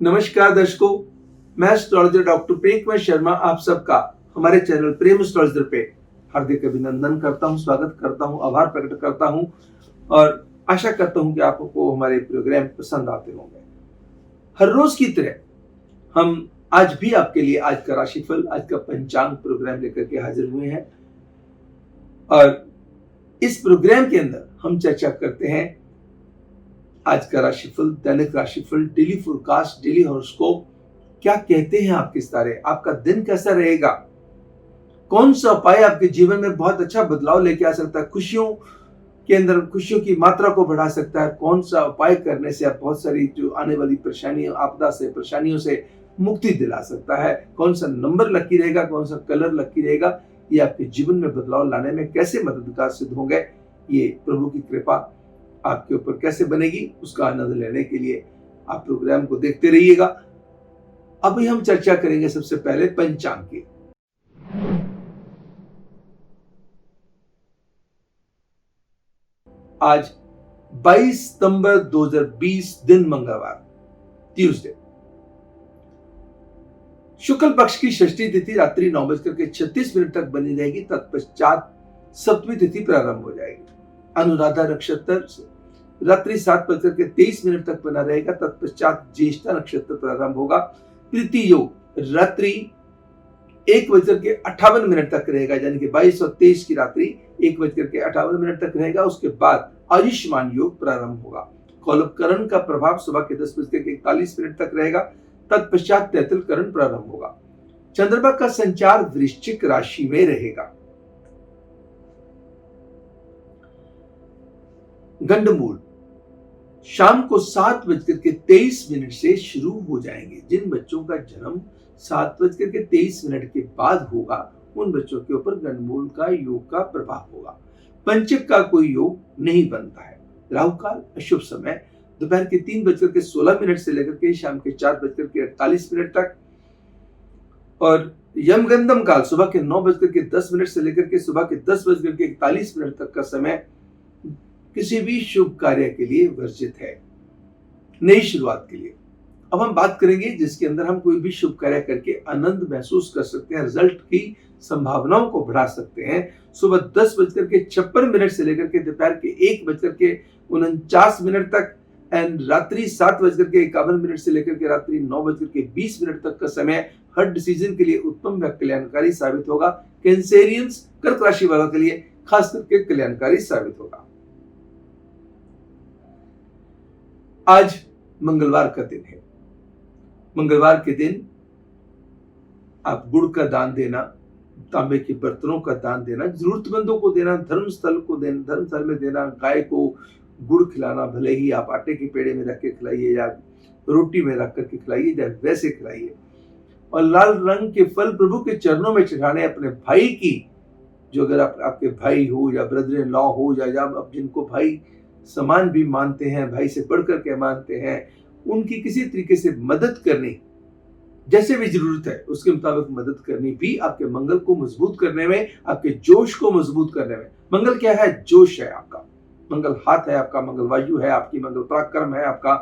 नमस्कार दर्शकों, मैं एस्ट्रोलॉजर डॉक्टर प्रेम कुमार शर्मा आप सबका हमारे चैनल प्रेम एस्ट्रोलॉजर पे हार्दिक अभिनंदन करता हूं, स्वागत करता हूं, आभार प्रकट करता हूं और आशा करता हूं कि आपको हमारे प्रोग्राम पसंद आते होंगे। हर रोज की तरह हम आज भी आपके लिए आज का राशिफल, आज का पंचांग प्रोग्राम लेकर के हाजिर हुए हैं और इस प्रोग्राम के अंदर हम चर्चा करते हैं आज का राशिफल, दैनिक राशिफल, डेली फोरकास्ट, डेली हॉरोस्कोप। क्या कहते हैं आपके तारे, आपका दिन कैसा रहेगा, कौन सा उपाय आपके जीवन में बहुत अच्छा बदलाव लेके आ सकता है, खुशियों के अंदर खुशियों की मात्रा को बढ़ा सकता है, कौन सा उपाय करने से आप बहुत सारी जो आने वाली परेशानियों, आपदा से, परेशानियों से मुक्ति दिला सकता है, कौन सा नंबर लकी रहेगा, कौन सा कलर लकी रहेगा, ये आपके जीवन में बदलाव लाने में कैसे मददगार सिद्ध होंगे, ये प्रभु की कृपा आपके ऊपर कैसे बनेगी, उसका आनंद लेने के लिए आप प्रोग्राम को देखते रहिएगा। अभी हम चर्चा करेंगे सबसे पहले पंचांग की। आज 22 सितंबर 2020, दिन मंगलवार, ट्यूसडे। शुक्ल पक्ष की षष्ठी तिथि रात्रि 9:36 तक बनी रहेगी। तत्पश्चात सप्तमी तिथि प्रारंभ हो जाएगी। अनुराधा नक्षत्र रात्रि 7:23 तक बना रहेगा। तत्पश्चात ज्येष्ठा नक्षत्र प्रारंभ होगा। प्रीति योग रात्रि 1:58 तक रहेगा, यानी कि 22 और 23 की रात्रि 1:58 तक रहेगा। उसके बाद आयुष्मान योग प्रारंभ होगा। कौलभकरण का प्रभाव सुबह के 10:41 तक रहेगा। तत्पश्चात तैतलकरण प्रारंभ होगा। चंद्रमा का संचार वृश्चिक राशि में रहेगा। गंडमूल शाम को 7:23 से शुरू हो जाएंगे। जिन बच्चों का जन्म 7:23 के बाद होगा, उन बच्चों के ऊपर गंडमूल का योग का प्रभाव होगा। पंचक का कोई योग नहीं बनता है। राहु काल अशुभ समय दोपहर के 3:16 से लेकर के शाम के 4:48 तक, और यमगंधम काल सुबह के 9:10 से लेकर के सुबह के 10:41 तक का समय किसी भी शुभ कार्य के लिए वर्जित है, नई शुरुआत के लिए। अब हम बात करेंगे जिसके अंदर हम कोई भी शुभ कार्य करके आनंद महसूस कर सकते हैं, रिजल्ट की संभावनाओं को बढ़ा सकते हैं। सुबह 10:56 से लेकर के दोपहर के 1:49 तक एंड रात्रि 7:51 से लेकर के रात्रि 9:20 तक का समय हर डिसीजन के लिए उत्तम व कल्याणकारी साबित होगा। कैंसेरियंस, कर्क राशि वालों के लिए खास करके कल्याणकारी साबित होगा। आज मंगलवार का दिन है। मंगलवार के दिन आप गुड़ का दान देना, तांबे के बर्तनों का दान देना, जरूरतमंदों को देना, धर्मस्थल में देना, गाय को गुड़ खिलाना, भले ही आप आटे के पेड़े में रख के खिलाइए या रोटी में रख करके खिलाइए या वैसे खिलाइए। और लाल रंग के फल प्रभु के चरणों में चढ़ाने। अपने भाई की, जो अगर आपके भाई हो या ब्रदर इन लॉ हो या आप जिनको भाई समान भी मानते हैं, भाई से बढ़कर के मानते हैं, उनकी किसी तरीके से मदद करनी, जैसे भी जरूरत है उसके मुताबिक मदद करनी भी आपके मंगल को मजबूत करने में, आपके जोश को मजबूत करने में। मंगल क्या है? जोश है आपका। मंगल हाथ है आपका, मंगल वायु है आपकी, मंगल पराक्रम है आपका,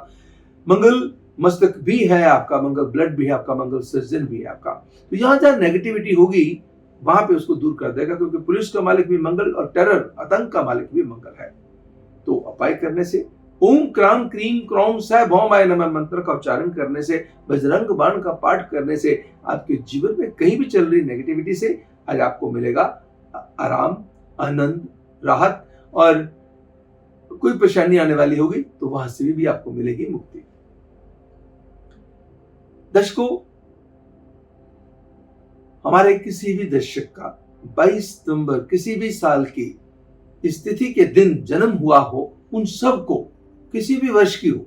मंगल मस्तक भी है आपका, मंगल ब्लड भी है आपका, मंगल सर्जन भी है आपका। तो यहां जहां नेगेटिविटी होगी वहां पे उसको दूर कर देगा, क्योंकि पुलिस का मालिक भी मंगल और टेरर, आतंक का मालिक भी मंगल है। तो उपाय करने से ओम क्राम क्रीम क्रौम सै भौमाय नमः मंत्र का उच्चारण करने से, बजरंग बाण का पाठ करने से आपके जीवन में कहीं भी चल रही नेगेटिविटी से आज आपको मिलेगा आराम, आनंद, राहत, और कोई परेशानी आने वाली होगी तो वहां से भी आपको मिलेगी मुक्ति। दर्शकों, हमारे किसी भी दर्शक का 22 सितंबर किसी भी साल की इस तिथि के दिन जन्म हुआ हो, उन सबको, किसी भी वर्ष की हो,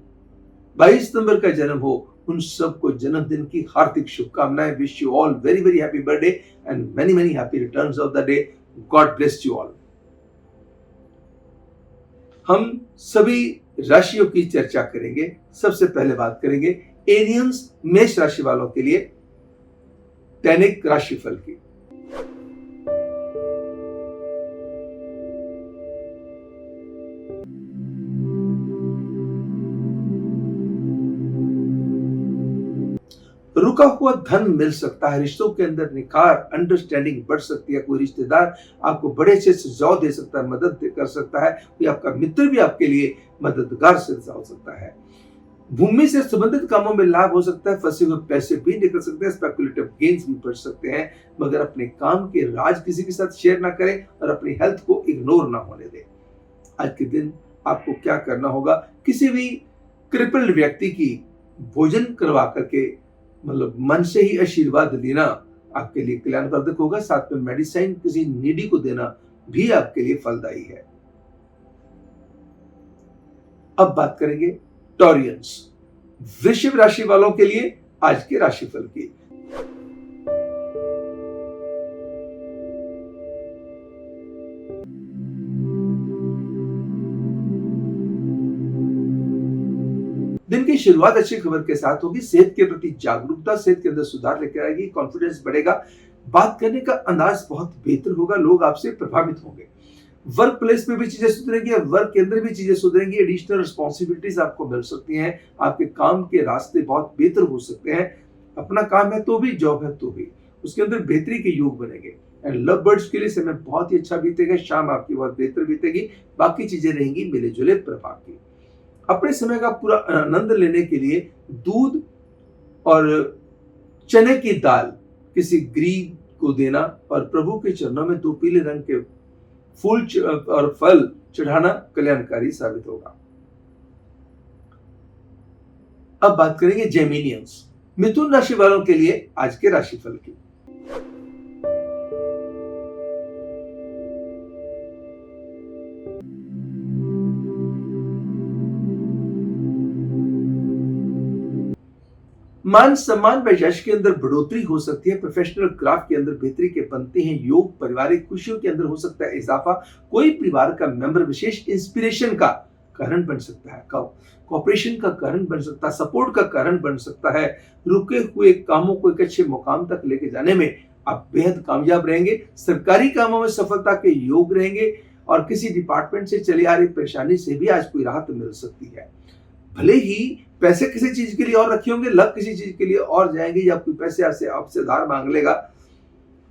22 सितंबर का जन्म हो, उन सबको जन्मदिन की हार्दिक शुभकामनाएं। Wish you all very very happy birthday and many many happy returns of the day. God bless you all. हम सभी राशियों की चर्चा करेंगे। सबसे पहले बात करेंगे एरियंस, मेष राशि वालों के लिए दैनिक राशिफल की। रुका हुआ धन मिल सकता है, रिश्तों के अंदर निखार, अंडरस्टैंडिंग बढ़ सकती है, कोई रिश्तेदार आपको बड़े अच्छे सुझाव दे सकता है, मदद कर सकता है, कोई आपका मित्र भी आपके लिए मददगार सिद्ध हो सकता है। भूमि से संबंधित कामों में लाभ हो सकता है, फंसे हुए पैसे भी निकल सकते हैं, स्पेकुलेटिव गेन्स भी बढ़ सकते हैं, मगर अपने काम के राज किसी के साथ शेयर ना करें और अपनी हेल्थ को इग्नोर ना होने दें। आज के दिन आपको क्या करना होगा, किसी भी क्रिपल्ड व्यक्ति की भोजन करवा करके मतलब मन से ही आशीर्वाद लेना आपके लिए कल्याणवर्धक होगा। साथ में मेडिसिन किसी नीडी को देना भी आपके लिए फलदायी है। अब बात करेंगे टॉरियंस, वृश्चिक राशि वालों के लिए आज के राशिफल की। दिन की शुरुआत अच्छी खबर के साथ होगी। सेहत के प्रति जागरूकता सेहत के अंदर सुधार लेकर आएगी, कॉन्फिडेंस बढ़ेगा, बात करने का अंदाज बहुत बेहतर होगा, लोग आपसे प्रभावित होंगे। वर्क प्लेस में भी चीजें सुधरेंगी, वर्क के अंदर भी चीजें सुधरेंगी, एडिशनल रिस्पॉन्सिबिलिटीज आपको मिल सकती हैं, आपके काम के रास्ते बहुत बेहतर हो सकते हैं। अपना काम है तो भी, जॉब है तो भी, उसके अंदर बेहतरी के योग बनेंगे। एंड लव बर्ड्स के लिए समय बहुत ही अच्छा बीतेगा, शाम आपकी बहुत बेहतर बीतेगी, बाकी चीजें रहेंगी मिले जुले प्रभाव की। अपने समय का पूरा आनंद लेने के लिए दूध और चने की दाल किसी गरीब को देना और प्रभु के चरणों में 2 पीले रंग के फूल और फल चढ़ाना कल्याणकारी साबित होगा। अब बात करेंगे जेमिनियंस, मिथुन राशि वालों के लिए आज के राशिफल की। मान सम्मान व यश के अंदर बढ़ोतरी हो सकती है, प्रोफेशनल क्राफ्ट के अंदर बेहतरी के बनते हैं योग, पारिवारिक खुशियों के अंदर हो सकता है इजाफा, कोई परिवार का मेंबर विशेष इंस्पिरेशन का कारण बन सकता है, कोऑपरेशन का कारण बन सकता है, सपोर्ट का कारण बन सकता है। रुके हुए कामों को एक अच्छे मुकाम तक लेके जाने में आप बेहद कामयाब रहेंगे। सरकारी कामों में सफलता के योग रहेंगे और किसी डिपार्टमेंट से चली आ रही परेशानी से भी आज कोई राहत मिल सकती है। भले ही पैसे किसी चीज के लिए और रखे होंगे, लग किसी चीज के लिए और जाएंगे, या कोई पैसे आपसे धार मांग लेगा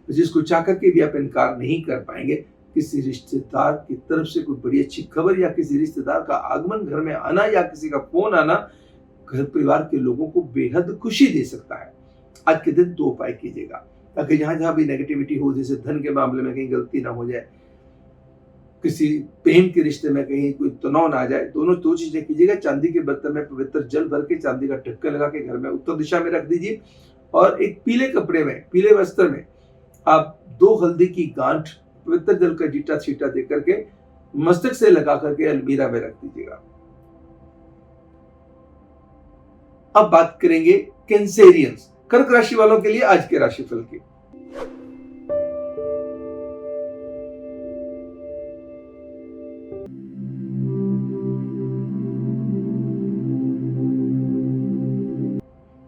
जिसको चाह करके भी आप इनकार नहीं कर पाएंगे। किसी रिश्तेदार की तरफ से कोई बड़ी अच्छी खबर या किसी रिश्तेदार का आगमन घर में आना या किसी का फोन आना घर परिवार के लोगों को बेहद खुशी दे सकता है। आज के दिन 2 उपाय कीजिएगा ताकि जहां जहां भी नेगेटिविटी हो, जैसे धन के मामले में कहीं गलती ना हो जाए, किसी प्रेम के रिश्ते में कहीं कोई तनाव ना आ जाए, दोनों 2 चीजें कीजिएगा। चांदी के बर्तन में पवित्र जल भर के चांदी का ढक्कन लगा के घर में उत्तर दिशा में रख दीजिए और एक पीले कपड़े में, पीले वस्त्र में आप 2 हल्दी की गांठ पवित्र जल का जीटा छीटा दे करके मस्तक से लगा करके अलमीरा में रख दीजिएगा। अब बात करेंगे कैंसेरियंस, कर्क राशि वालों के लिए आज के राशिफल की।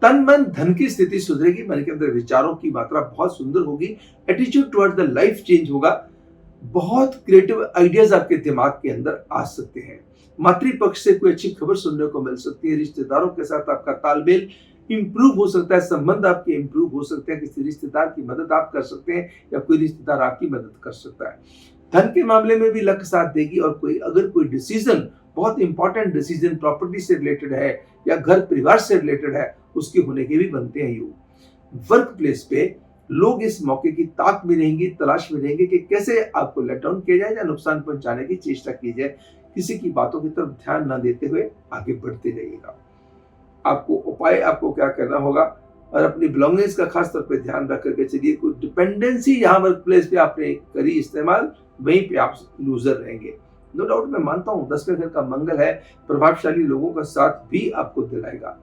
तन मन धन की स्थिति सुधरेगी, मन के अंदर विचारों की मात्रा बहुत सुंदर होगी, attitude toward the life change होगा, बहुत क्रिएटिव आइडियाज आपके दिमाग के अंदर आ सकते हैं। मातृपक्ष से कोई अच्छी खबर सुनने को मिल सकती है, रिश्तेदारों के साथ आपका तालमेल इंप्रूव हो सकता है, संबंध आपके इंप्रूव हो सकते हैं, किसी रिश्तेदार की मदद आप कर सकते हैं या कोई रिश्तेदार आपकी मदद कर सकता है। धन के मामले में भी लक साथ देगी और अगर कोई डिसीजन, बहुत इंपॉर्टेंट डिसीजन प्रॉपर्टी से रिलेटेड है या घर परिवार से रिलेटेड है, उसके होने के भी बनते हैं योग। वर्क प्लेस पे लोग इस मौके की ताक में रहेंगे, तलाश में रहेंगे कि कैसे आपको लेट डाउन किया जाए या नुकसान पहुंचाने की चेष्टा की जाए। किसी की बातों की तरफ ध्यान न देते हुए आगे बढ़ते जाइएगा। आपको क्या करना होगा और अपनी बिलोंगिंग्स का खास तौर पे ध्यान रख करके चलिए। कोई डिपेंडेंसी यहाँ वर्क प्लेस पे आपने करी इस्तेमाल, वहीं पे आप लूजर रहेंगे। नो डाउट मैं मानता हूँ 10वें घर का मंगल है, प्रभावशाली लोगों का साथ भी आपको दिलाएगा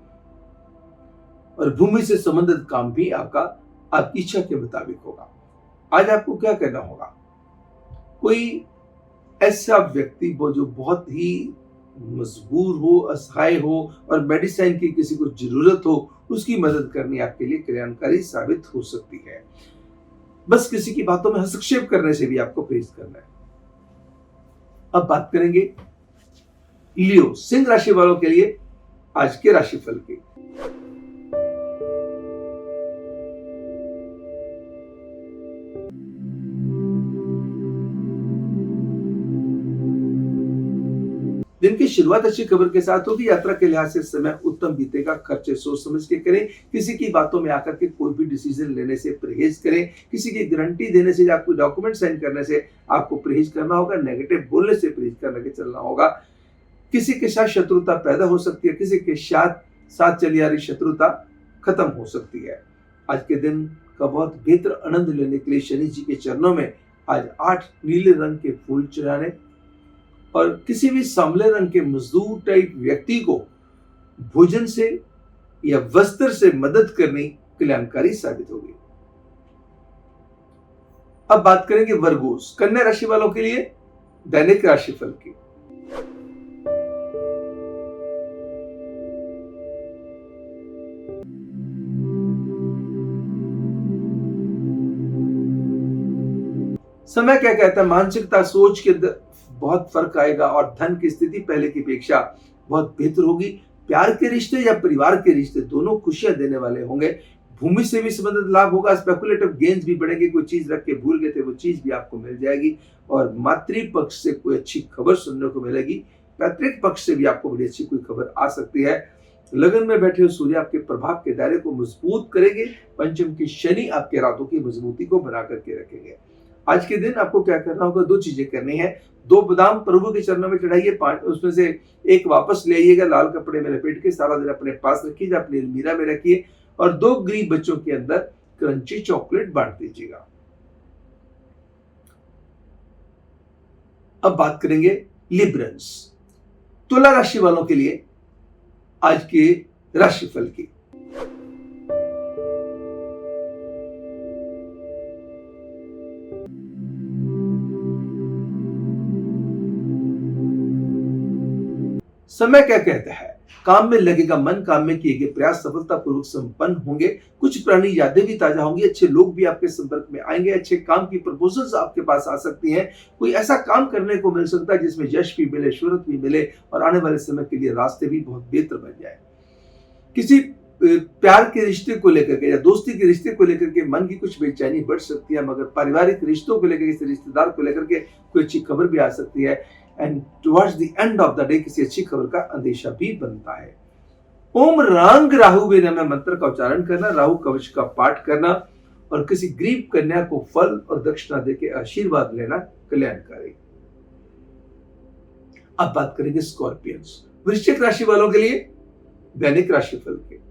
और भूमि से संबंधित काम भी आपकी इच्छा के मुताबिक होगा। आज आपको क्या करना होगा, कोई ऐसा व्यक्ति जो बहुत ही मजबूर हो, असहाय हो और मेडिसिन की किसी को जरूरत हो, उसकी मदद करनी आपके लिए कल्याणकारी साबित हो सकती है। बस किसी की बातों में हस्तक्षेप करने से भी आपको परहेज करना है। अब बात करेंगे लियो, सिंह राशि वालों के लिए आज के राशिफल की। दिन की शुरुआत अच्छी खबर के साथ होगी। यात्रा के लिहाज से समय उत्तम बीतेगा। खर्चे सोच समझ के करें। किसी की बातों में आकर के कोई भी डिसीजन लेने से परहेज करें। किसी की गारंटी देने से या कोई डॉक्यूमेंट साइन करने से आपको परहेज करना होगा। नेगेटिव बोलने से परहेज करके चलना होगा। किसी के साथ शत्रुता पैदा हो सकती है। किसी के साथ चली आ रही शत्रुता खत्म हो सकती है। आज के दिन का बहुत बेहतर आनंद लेने के लिए शनि जी के चरणों में आज 8 नीले रंग के फूल चढ़ाने और किसी भी सांवले रंग के मजदूर टाइप व्यक्ति को भोजन से या वस्त्र से मदद करनी कल्याणकारी साबित होगी। अब बात करेंगे वर्गोस, कन्या राशि वालों के लिए दैनिक राशिफल की। समय क्या कहता है? मानसिकता सोच के अंदर बहुत फर्क आएगा और धन की स्थिति पहले की अपेक्षा बहुत बेहतर होगी। प्यार के रिश्ते या परिवार के रिश्ते दोनों खुशियां देने वाले होंगे। भूमि से भी संबंधित लाभ होगा। स्पेकुलेटिव गेन्स भी बढ़ेंगे। कोई चीज रख के भूल गए थे वो चीज भी आपको मिल जाएगी और मातृ पक्ष से कोई अच्छी खबर सुनने को मिलेगी। पैतृक पक्ष से भी आपको बड़ी अच्छी कोई खबर आ सकती है। लगन में बैठे हुए सूर्य आपके प्रभाव के दायरे को मजबूत करेंगे। पंचम की शनि आपके रातों की मजबूती को बना करके रखेंगे। आज के दिन आपको क्या करना होगा? 2 चीजें करनी है। 2 बादाम प्रभु के चरणों में चढ़ाइए। 5 उसमें से 1 वापस ले आइएगा। लाल कपड़े में लपेट के सारा दिन अपने पास रखिए, अपनी अलमीरा में रखिए और 2 गरीब बच्चों के अंदर क्रंची चॉकलेट बांट दीजिएगा। अब बात करेंगे लिब्रंस, तुला राशि वालों के लिए आज के राशिफल की। समय क्या कहता है? काम में लगेगा मन। काम में किए गए प्रयास सफलतापूर्वक संपन्न होंगे। कुछ पुरानी यादें भी ताजा होंगी। अच्छे लोग भी आपके संपर्क में आएंगे। अच्छे काम की प्रपोजल्स आपके पास आ सकती हैं। कोई ऐसा काम करने को मिल सकता है जिसमें यश भी मिले, शोहरत भी मिले और आने वाले समय के लिए रास्ते भी बहुत बेहतर बन जाए। किसी प्यार के रिश्ते को लेकर के या दोस्ती के रिश्ते को लेकर के मन की कुछ बेचैनी बढ़ सकती है, मगर पारिवारिक रिश्तों को लेकर, किसी रिश्तेदार को लेकर के कोई अच्छी खबर भी आ सकती है। And towards the end of the day किसी अच्छी खबर का अंदेशा भी बनता है। ओम रांग राहु वे नमः मंत्र का उच्चारण करना, राहु कवच का पाठ करना और किसी गरीब कन्या को फल और दक्षिणा देकर आशीर्वाद लेना कल्याणकारी। अब बात करेंगे स्कॉर्पियंस, वृश्चिक राशि वालों के लिए दैनिक राशिफल के।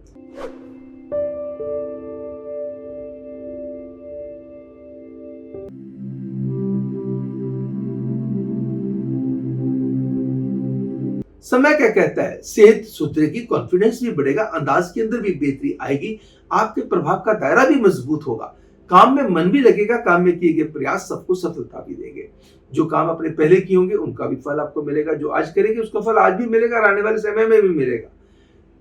समय क्या कहता है? सेहत सुधरेगी, कॉन्फिडेंस भी बढ़ेगा, अंदाज के अंदर भी बेहतरी आएगी। आपके प्रभाव का दायरा भी मजबूत होगा। काम में मन भी लगेगा। काम में किए गए प्रयास सबको सफलता भी देंगे। जो काम अपने पहले किए होंगे उनका भी फल आपको मिलेगा। जो आज करेंगे उसका फल आज भी मिलेगा और आने वाले समय में भी मिलेगा।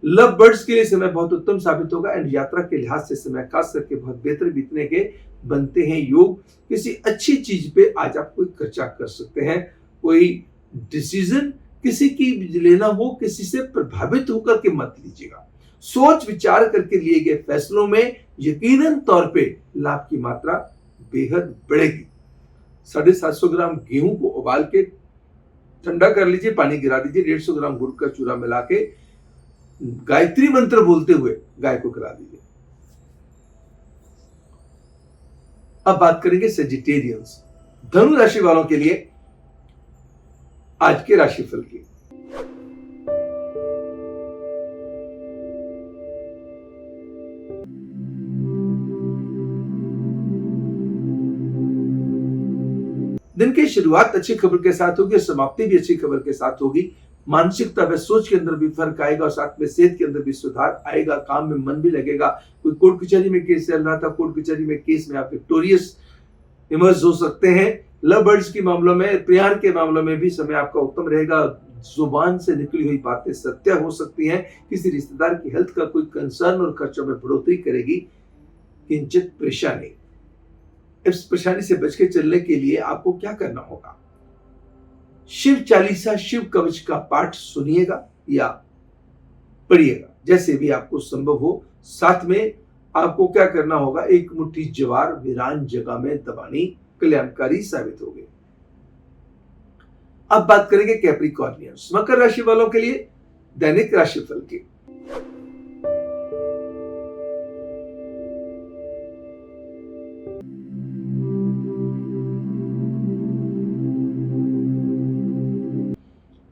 लव बर्ड्स के लिए समय बहुत उत्तम साबित होगा एंड यात्रा के लिहाज से समय खास करके बहुत बेहतर बीतने के बनते हैं योग। किसी अच्छी चीज पे आज आप कोई खर्चा कर सकते हैं। कोई डिसीजन किसी की लेना हो, किसी से प्रभावित होकर के मत लीजिएगा। सोच विचार करके लिए गए फैसलों में यकीनन तौर पे लाभ की मात्रा बेहद बढ़ेगी। 750 ग्राम गेहूं को उबाल के ठंडा कर लीजिए, पानी गिरा दीजिए, 150 ग्राम गुड़ का चूरा मिला के गायत्री मंत्र बोलते हुए गाय को खिला दीजिए। अब बात करेंगे सेजिटेरियंस, धनु राशि वालों के लिए आज के राशिफल की। दिन की शुरुआत अच्छी खबर के साथ होगी और समाप्ति भी अच्छी खबर के साथ होगी। मानसिकता व सोच के अंदर भी फर्क आएगा और साथ में सेहत के अंदर भी सुधार आएगा। काम में मन भी लगेगा। कोई कोर्ट कचहरी में केस चल रहा था, कोर्ट कचहरी में केस में आप विक्टोरियस इमर्ज हो सकते हैं। लव बर्ड्स के मामलों में, प्यार के मामलों में भी समय आपका उत्तम रहेगा। जुबान से निकली हुई बातें सत्य हो सकती हैं। किसी रिश्तेदार की हेल्थ का कोई कंसर्न और खर्चों में बढ़ोतरी करेगी किंचित परेशानी। इस परेशानी से बच के चलने के लिए आपको क्या करना होगा? शिव चालीसा, शिव कवच का पाठ सुनिएगा या पढ़िएगा, जैसे भी आपको संभव हो। साथ में आपको क्या करना होगा? 1 मुट्ठी ज्वार वीरान जगह में दबानी कल्याणकारी साबित होगी। अब बात करेंगे कैप्रिकॉर्नियंस, मकर राशि वालों के लिए दैनिक राशिफल की।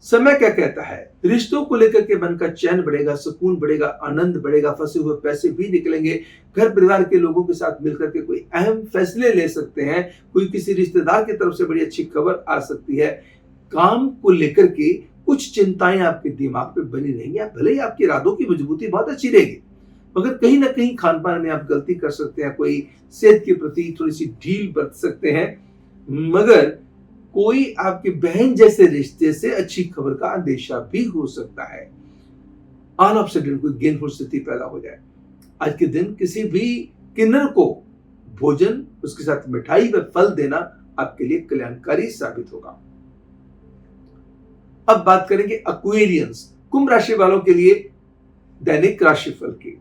समय क्या कहता है? रिश्तों को लेकर के मन का चैन बढ़ेगा, सुकून बढ़ेगा, आनंद बढ़ेगा, फंसे हुए पैसे भी निकलेंगे। घर परिवार के लोगों के साथ मिलकर के कोई अहम फैसले ले सकते हैं। कोई किसी रिश्तेदार की तरफ से बड़ी अच्छी खबर आ सकती है। काम को लेकर के कुछ चिंताएं आपके दिमाग पे बनी रहेंगी। भले ही आपके इरादों की मजबूती बहुत अच्छी रहेगी, मगर कहीं ना कहीं खान पान में आप गलती कर सकते हैं। कोई सेहत के प्रति थोड़ी सी ढील बरत सकते हैं, मगर कोई आपकी बहन जैसे रिश्ते से अच्छी खबर का अंदेशा भी हो सकता है। ऑल ऑफ सडन कोई गेनफुल स्थिति पैदा हो जाए। आज के दिन किसी भी किन्नर को भोजन, उसके साथ मिठाई व फल देना आपके लिए कल्याणकारी साबित होगा। अब बात करेंगे एक्वेरियंस, कुंभ राशि वालों के लिए दैनिक राशिफल की।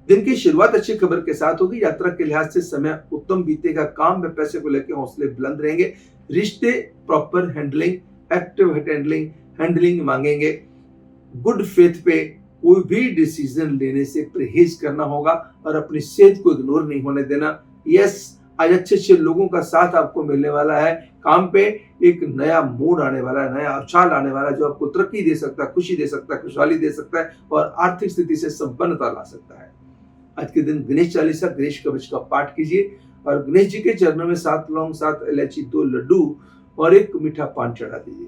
दिन की शुरुआत अच्छी खबर के साथ होगी। यात्रा के लिहाज से समय उत्तम बीतेगा। काम में पैसे को लेकर हौसले बुलंद रहेंगे। रिश्ते प्रॉपर हैंडलिंग, एक्टिव हैंडलिंग मांगेंगे। गुड फेथ पे कोई भी डिसीजन लेने से परहेज करना होगा और अपनी सेहत को इग्नोर नहीं होने देना। यस, आज अच्छे लोगों का साथ आपको मिलने वाला है। काम पे एक नया मूड आने वाला है, नया उछाल आने वाला है, जो आपको तरक्की दे सकता है, खुशी दे सकता है, खुशहाली दे सकता है और आर्थिक स्थिति से संपन्नता ला सकता है। आज के दिन गणेश चालीसा, गणेश कवच का पाठ कीजिए और गणेश जी के चरणों में 7 लौंग, 7 इलायची, 2 लड्डू और 1 मीठा पान चढ़ा दीजिए।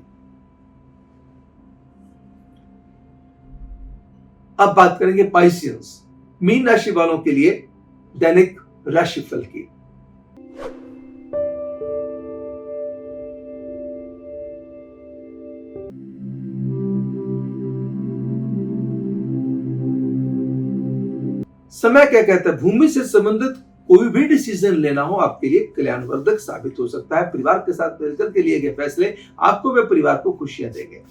अब बात करेंगे पाइसियंस, मीन राशि वालों के लिए दैनिक राशिफल की। समय क्या कहता है? भूमि से संबंधित कोई भी डिसीजन लेना हो आपके लिए कल्याणवर्धक साबित हो सकता है। परिवार के साथ मिलकर के लिए गए फैसले आपको व परिवार को खुशियां देंगे।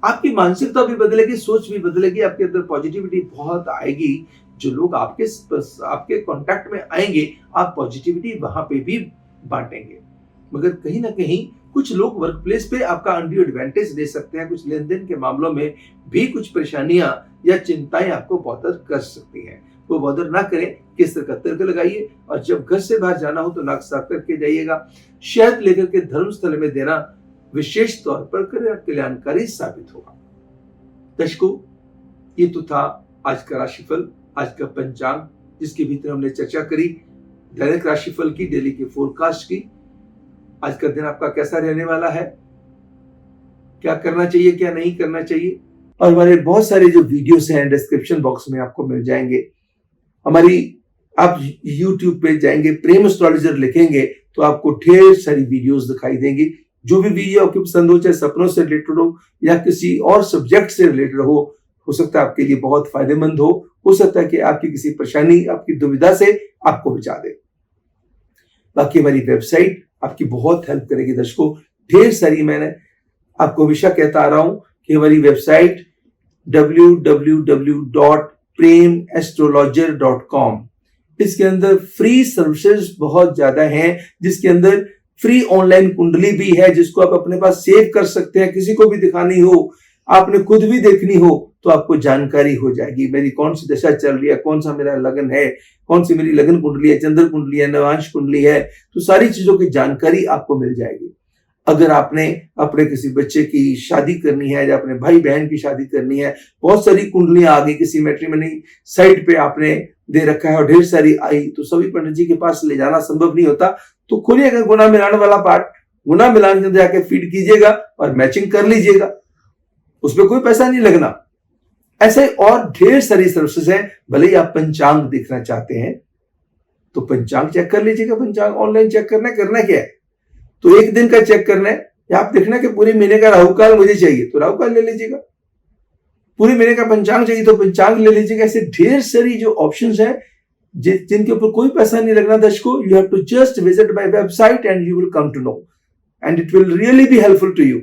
आपकी मानसिकता भी बदलेगी, सोच भी बदलेगी, आपके अंदर पॉजिटिविटी बहुत आएगी। जो लोग आपके कांटेक्ट में आएंगे, आप पॉजिटिविटी वहां पे भी बांटेंगे। मगर कहीं ना कहीं कुछ लोग वर्क प्लेस पे आपका अनड्यू एडवांटेज ले सकते हैं। कुछ लेन देन के मामलों में भी कुछ परेशानियां या चिंताएं आपको बॉदर कर सकती हैं। वो बॉदर ना करें, किस तरह का तर्क लगाइए और जब घर से बाहर जाना हो तो नाक साफ करके जाइएगा। शहद लेकर के धर्मस्थल में देना विशेष तौर पर कल्याणकारी साबित होगा। दर्शकों, ये तो था आज का राशिफल, आज का पंचांग, जिसके भीतर हमने चर्चा करी दैनिक राशिफल की, डेली की फोरकास्ट की। आज का दिन आपका कैसा रहने वाला है, क्या करना चाहिए, क्या नहीं करना चाहिए, और हमारे बहुत सारे जो वीडियोस हैं डिस्क्रिप्शन बॉक्स में आपको मिल जाएंगे। हमारी आप YouTube पे जाएंगे, प्रेम एस्ट्रोलॉजर लिखेंगे तो आपको ढेर सारी वीडियोस दिखाई देंगी। जो भी वीडियो आपको पसंद हो, चाहे सपनों से रिलेटेड हो या किसी और सब्जेक्ट से रिलेटेड हो सकता है आपके लिए बहुत फायदेमंद हो सकता है कि आपकी किसी परेशानी, आपकी दुविधा से आपको बचा दे। बाकी हमारी वेबसाइट आपकी बहुत हेल्प करेगी। दर्शकों, ढेर सारी, मैंने आपको हमेशा कहता आ रहा हूं कि हमारी वेबसाइट www.premastrologer.com, इसके अंदर फ्री सर्विसेज बहुत ज्यादा हैं, जिसके अंदर फ्री ऑनलाइन कुंडली भी है जिसको आप अपने पास सेव कर सकते हैं। किसी को भी दिखानी हो, आपने खुद भी देखनी हो तो आपको जानकारी हो जाएगी। मेरी कौन सी दशा चल रही है, कौन सा मेरा लगन है, कौन सी मेरी लगन कुंडली है, चंद्र कुंडली है, नवांश कुंडली है, तो सारी चीजों की जानकारी आपको मिल जाएगी। अगर आपने अपने किसी बच्चे की शादी करनी है या अपने भाई बहन की शादी करनी है, बहुत सारी कुंडलियां आ गई, किसी मैट्रिमनी साइट पे आपने दे रखा है और ढेर सारी आई, तो सभी पंडित जी के पास ले जाना संभव नहीं होता। तो खोलिएगा गुना मिलान वाला पार्ट, गुना मिलान के अंदर जाके फीड कीजिएगा और मैचिंग कर लीजिएगा, उसमें कोई पैसा नहीं लगना। ऐसे और ढेर सारी सर्विसेज हैं। भले ही आप पंचांग देखना चाहते हैं तो पंचांग चेक कर लीजिएगा। पंचांग ऑनलाइन चेक करना क्या है, तो एक दिन का चेक करना है या आप देखना कि पूरे महीने का राहुकाल मुझे चाहिए तो राहुकाल ले लीजिएगा, पूरे महीने का पंचांग चाहिए तो पंचांग ले लीजिएगा। ऐसे ढेर सारी जो ऑप्शंस हैं जिनके ऊपर कोई पैसा नहीं लगना। दर्शकों, you have to just visit my website and you will come to know and it will really be helpful to you.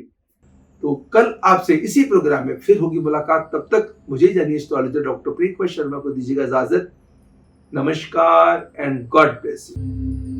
तो कल आपसे इसी प्रोग्राम में फिर होगी मुलाकात। तब तक मुझे जानिए एस्ट्रोलॉजर डॉक्टर प्रीतम शर्मा को दीजिएगा इजाजत। नमस्कार एंड गॉड ब्लेस यू।